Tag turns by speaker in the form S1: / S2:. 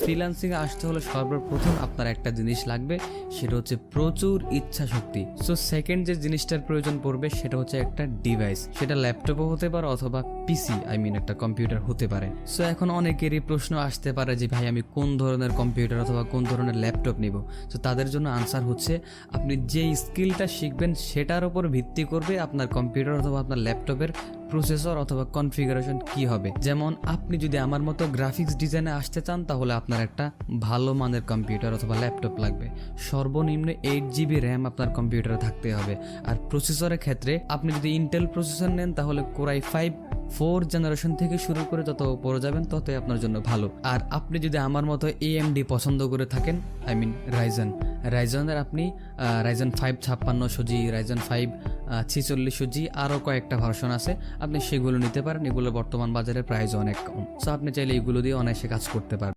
S1: Freelancing এ আসতে হলে সর্বপ্রথম আপনার একটা জিনিস লাগবে, সেটা হচ্ছে প্রচুর ইচ্ছা শক্তি। সো সেকেন্ড যে জিনিসটার প্রয়োজন পড়বে সেটা হচ্ছে একটা ডিভাইস, সেটা ল্যাপটপও হতে পারে অথবা পিসি একটা কম্পিউটার হতে পারে। সো এখন অনেকেরই প্রশ্ন আসতে পারে যে ভাই আমি কোন ধরনের কম্পিউটার অথবা কোন ধরনের ল্যাপটপ নিব। তো তাদের জন্য আনসার হচ্ছে আপনি যে স্কিলটা শিখবেন সেটার উপর ভিত্তি করবে আপনার কম্পিউটার অথবা আপনার ল্যাপটপের প্রসেসর অথবা কনফিগারেশন কি হবে। যেমন আপনি যদি আমার মতো গ্রাফিক্স ডিজাইনে আসতে চান তাহলে আপনার একটা ভালো মানের কম্পিউটার অথবা ল্যাপটপ লাগবে। সর্বনিম্ন 8GB র্যাম আপনার কম্পিউটারে থাকতে হবে। আর প্রসেসরের ক্ষেত্রে আপনি যদি ইন্টেল প্রসেসর নেন তাহলে কোরাই 4 জেনারেশন থেকে শুরু করে যত পরে যাবেন ততই আপনার জন্য ভালো। আর আপনি যদি আমার মতো AMD পছন্দ করে থাকেন, রাইজেনের আপনি রাইজেন 5 5600G, রাইজেন 5 4600G, আরও কয়েকটা ভার্সন আছে, আপনি সেগুলো নিতে পারেন। এগুলো বর্তমান বাজারে প্রাইস অনেক কম। সো আপনি চাইলে এগুলো দিয়ে অনায়াসে কাজ করতে পারবেন।